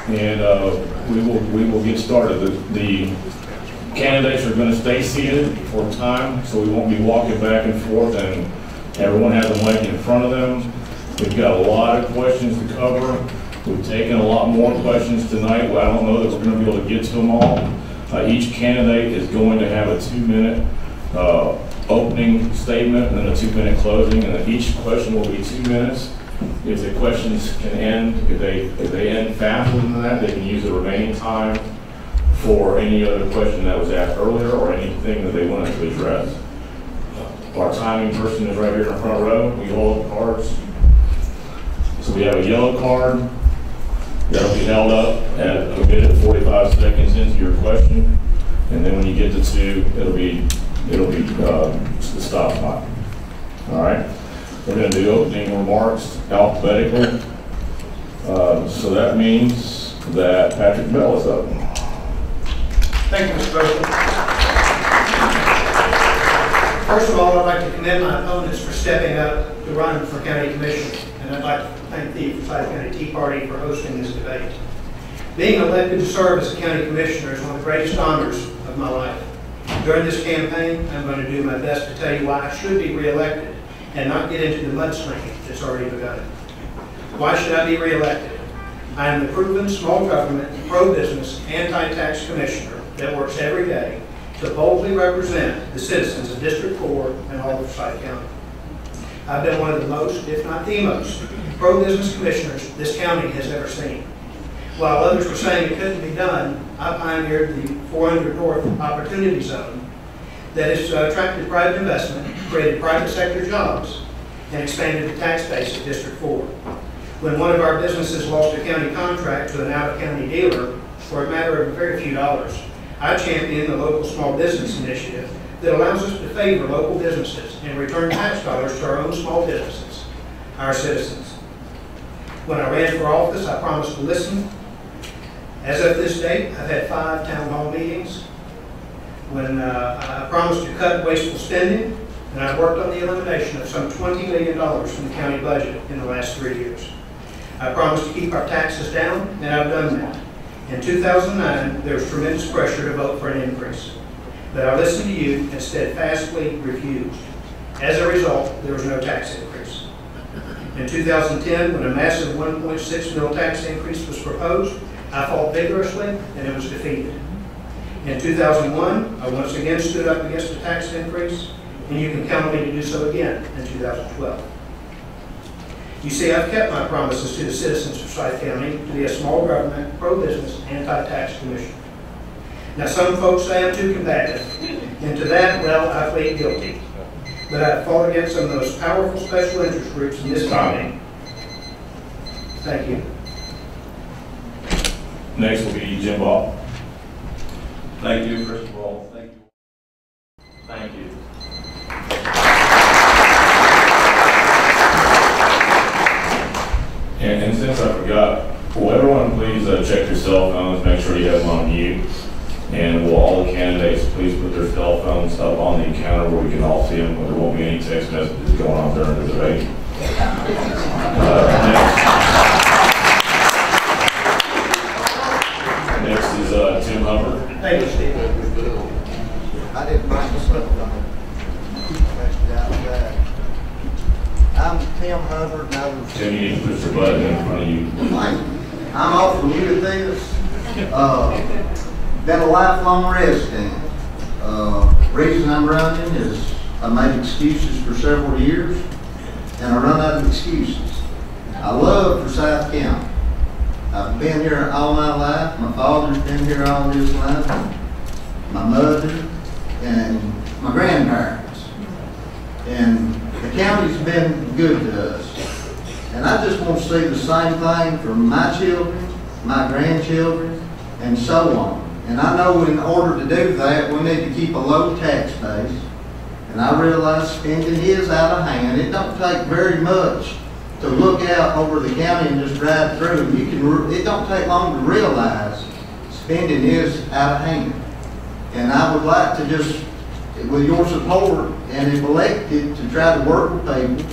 and we will get started. The candidates are going to stay seated for time, so we won't be walking back and forth, and everyone has a mic in front of them. We've got a lot of questions to cover. We've taken a lot more questions tonight. Well, I don't know that we're going to be able to get to them all. Each candidate is going to have a 2-minute opening statement and then a 2-minute closing, and then each question will be 2 minutes. If the questions can end, if they end faster than that, they can use the remaining time for any other question that was asked earlier or anything that they wanted to address. Our timing person is right here in the front row. We hold cards. So we have a yellow card that'll be held up at a minute and 45 seconds into your question, and then when you get to 2, it'll be the stop sign. All right. We're going to do opening remarks alphabetically. So that means that Patrick Bell is up. Thank you, Mr. President. First of all, I'd like to commend my opponents for stepping up to run for county commissioner, and I'd like to thank the Forsyth County Tea Party for hosting this debate. Being elected to serve as a county commissioner is one of the greatest honors of my life. During this campaign, I'm going to do my best to tell you why I should be reelected and not get into the mudslinging that's already begun. Why should I be reelected? I am the proven small government, pro-business, anti-tax commissioner that works every day to boldly represent the citizens of District 4 and all of Forsyth County. I've been one of the most, if not the most, pro-business commissioners this county has ever seen. While others were saying it couldn't be done, I pioneered the 400 North Opportunity Zone that has attracted private investment, created private sector jobs, and expanded the tax base of District 4. When one of our businesses lost a county contract to an out-of-county dealer for a matter of a very few dollars, I championed the local small business initiative that allows us to favor local businesses and return tax dollars to our own small businesses, our citizens. When I ran for office, I promised to listen. As of this date, I've had 5 town hall meetings. When I promised to cut wasteful spending, and I've worked on the elimination of some $20 million from the county budget in the last 3 years. I promised to keep our taxes down, and I've done that. In 2009, there was tremendous pressure to vote for an increase, but I listened to you and steadfastly refused. As a result, there was no tax increase. In 2010, when a massive 1.6 mil tax increase was proposed, I fought vigorously, and it was defeated. In 2001, I once again stood up against a tax increase, and you can count on me to do so again in 2012. You see, I've kept my promises to the citizens of Forsyth County to be a small government, pro-business, anti-tax commissioner. Now, some folks say I'm too combative, and to that, well, I plead guilty. But I've fought against some of the most powerful special interest groups in this county. Thank you. Next will be Jim Ball. Thank you, first of all. Thank you. Thank you. And since I forgot, will everyone please check your cell phones, make sure you have them on mute. And will all the candidates please put their cell phones up on the counter where we can all see them, there won't be any text messages going on during the debate. Next is Tim Hubbard. Thank you, Steve. I didn't bring the stuff on. I'm Tim Hubbard, and I was... Tim, you need to push your button in front of you. I'm off from this. Been a lifelong resident. Reason I'm running is I made excuses for several years, and I run out of excuses. I love Forsyth County. I've been here all my life. My father's been here all his life. My mother and my grandparents. And the county's been good to us. And I just want to see the same thing for my children, my grandchildren, and so on. And I know in order to do that, we need to keep a low tax base. And I realize spending is out of hand. It don't take very much to look out over the county and just drive through. It don't take long to realize spending is out of hand. And I would like to just, with your support, and if elected, to try to work with people.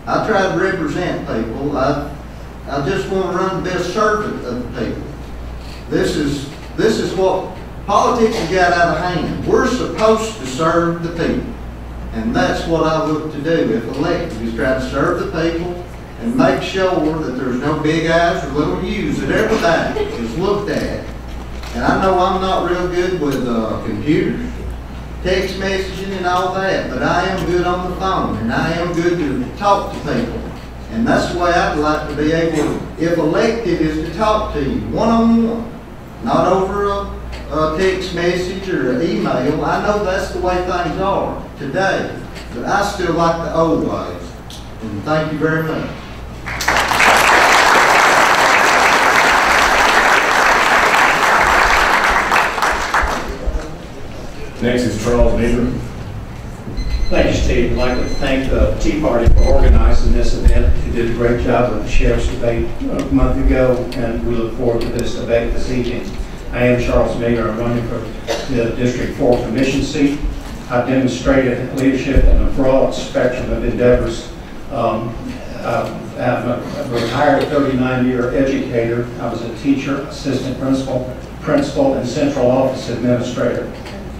I try to represent people. I just want to run the best servant of the people. This is what politics has got out of hand. We're supposed to serve the people. And that's what I look to do if elected, is try to serve the people and make sure that there's no big eyes or little U's that everybody is looked at. And I know I'm not real good with computers, text messaging and all that, but I am good on the phone and I am good to talk to people. And that's the way I'd like to be able, if elected, is to talk to you one-on-one, not over a text message or an email. I know that's the way things are today, but I still like the old ways. And thank you very much. Next is Charles Beaver. Thank you, Steve. I'd like to thank the Tea Party for organizing this event. You did a great job with the sheriff's debate a month ago, and we look forward to this debate this evening. I am Charles Beaver. I'm running for the District 4 Commission seat. I've demonstrated leadership in a broad spectrum of endeavors. I'm a retired 39-year educator. I was a teacher, assistant principal, and central office administrator.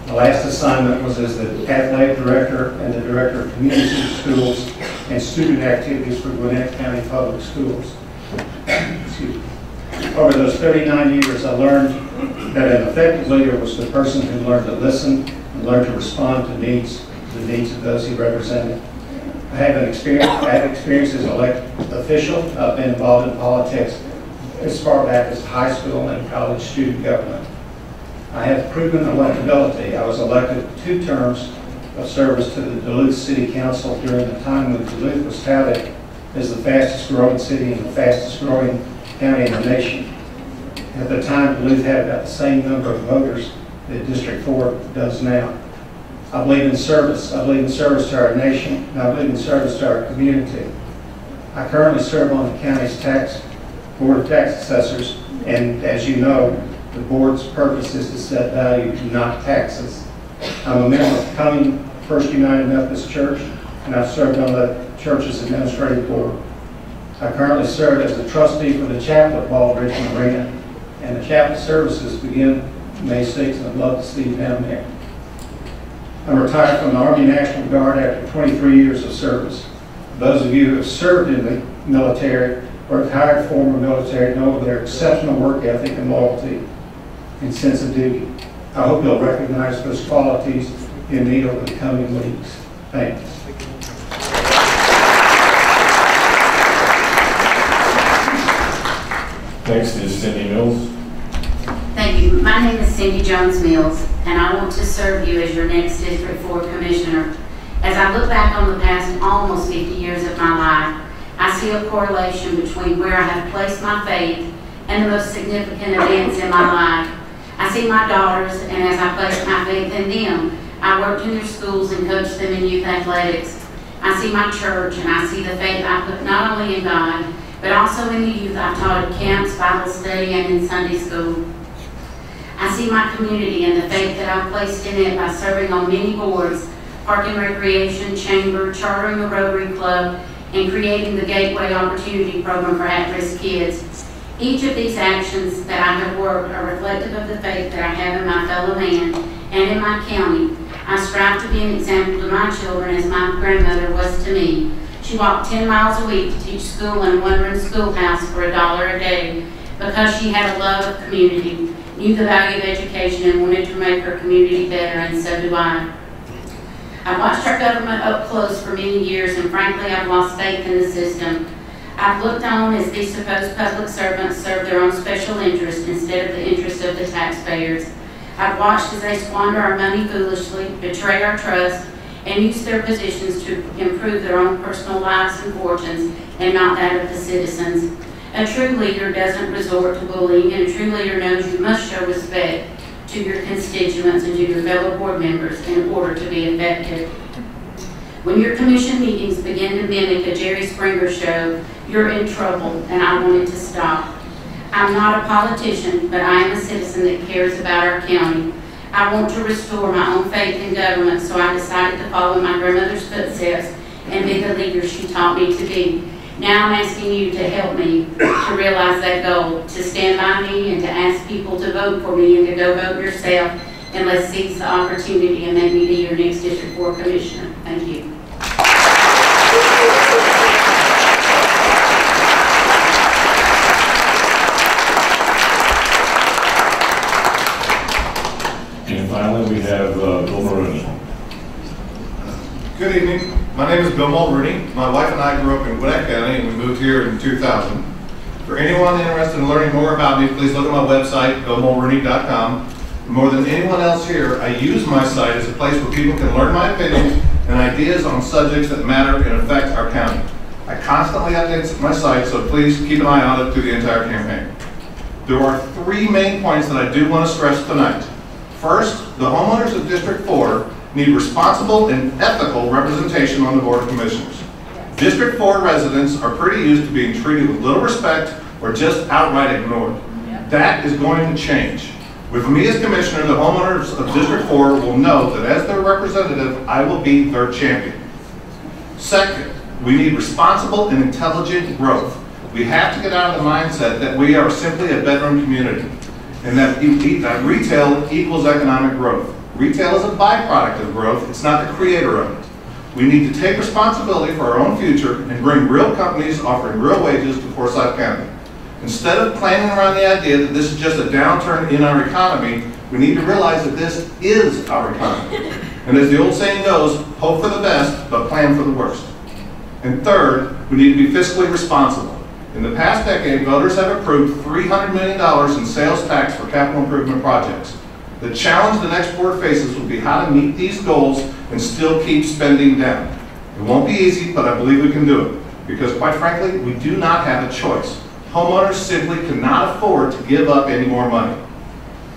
My last assignment was as the athletic director and the director of community schools and student activities for Gwinnett County Public Schools. Excuse me. Over those 39 years, I learned that an effective leader was the person who learned to listen and learned to respond to the needs of those he represented. I had experience as an elected official. I've been involved in politics as far back as high school and college student government. I have proven electability. I was elected 2 terms of service to the Duluth City Council during the time when Duluth was touted as the fastest growing city and the fastest growing county in the nation. At the time, Duluth had about the same number of voters that District 4 does now. I believe in service. I believe in service to our nation, and I believe in service to our community. I currently serve on the county's Board of Tax Assessors, and as you know, the board's purpose is to set value, not taxes. I'm a member of Cumming First United Methodist Church, and I've served on the church's administrative board. I currently serve as the trustee for the chapel at Bald Ridge Marina, and the chapel services begin May 6th, and I'd love to see you down there. I'm retired from the Army National Guard after 23 years of service. Those of you who have served in the military or retired former military know their exceptional work ethic and loyalty and sense of duty. I hope you'll recognize those qualities in me over the coming weeks. Thanks. Next is Cindy Mills. Thank you. My name is Cindy Jones Mills, and I want to serve you as your next District 4 Commissioner. As I look back on the past almost 50 years of my life, I see a correlation between where I have placed my faith and the most significant events in my life. I see my daughters, and as I placed my faith in them, I worked in their schools and coached them in youth athletics. I see my church, and I see the faith I put not only in God, but also in the youth I've taught at camps, Bible study, and in Sunday school. I see my community and the faith that I've placed in it by serving on many boards, Park and Recreation, Chamber, chartering the Rotary Club, and creating the Gateway Opportunity Program for at-risk kids. Each of these actions that I have worked are reflective of the faith that I have in my fellow man and in my county. I strive to be an example to my children as my grandmother was to me. She walked 10 miles a week to teach school in a one-room schoolhouse for $1 a day because she had a love of community, knew the value of education, and wanted to make her community better, and so do I. I watched our government up close for many years, and frankly, I've lost faith in the system. I've looked on as these supposed public servants serve their own special interest instead of the interest of the taxpayers. I've watched as they squander our money foolishly, betray our trust, and use their positions to improve their own personal lives and fortunes, and not that of the citizens. A true leader doesn't resort to bullying, and a true leader knows you must show respect to your constituents and to your fellow board members in order to be effective. When your commission meetings begin to mimic a Jerry Springer show, you're in trouble, and I want it to stop. I'm not a politician, but I am a citizen that cares about our county. I want to restore my own faith in government, so I decided to follow my grandmother's footsteps and be the leader she taught me to be. Now I'm asking you to help me to realize that goal, to stand by me and to ask people to vote for me and to go vote yourself. And let's seize the opportunity and make me be your next District 4 Commissioner. Thank you. And finally, we have Bill Maroney. Good evening. My name is Bill Mulrooney. My wife and I grew up in Gwinnett County and we moved here in 2000. For anyone interested in learning more about me, please look at my website, billmulrooney.com. More than anyone else here, I use my site as a place where people can learn my opinions and ideas on subjects that matter and affect our county. I constantly update my site, so please keep an eye on it through the entire campaign. There are 3 main points that I do want to stress tonight. First, the homeowners of District 4 need responsible and ethical representation on the Board of Commissioners. District 4 residents are pretty used to being treated with little respect or just outright ignored. That is going to change. With me as Commissioner, the homeowners of District 4 will know that as their representative, I will be their champion. Second, we need responsible and intelligent growth. We have to get out of the mindset that we are simply a bedroom community and that retail equals economic growth. Retail is a byproduct of growth, it's not the creator of it. We need to take responsibility for our own future and bring real companies offering real wages to Forsyth County. Instead of planning around the idea that this is just a downturn in our economy, we need to realize that this is our economy. And as the old saying goes, hope for the best, but plan for the worst. And third, we need to be fiscally responsible. In the past decade, voters have approved $300 million in sales tax for capital improvement projects. The challenge the next board faces will be how to meet these goals and still keep spending down. It won't be easy, but I believe we can do it. Because quite frankly, we do not have a choice. Homeowners simply cannot afford to give up any more money.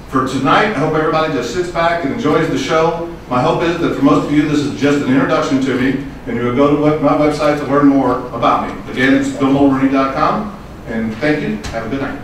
For tonight, I hope everybody just sits back and enjoys the show. My hope is that for most of you, this is just an introduction to me, and you will go to my website to learn more about me. Again, it's billmulrooney.com, and thank you. Have a good night.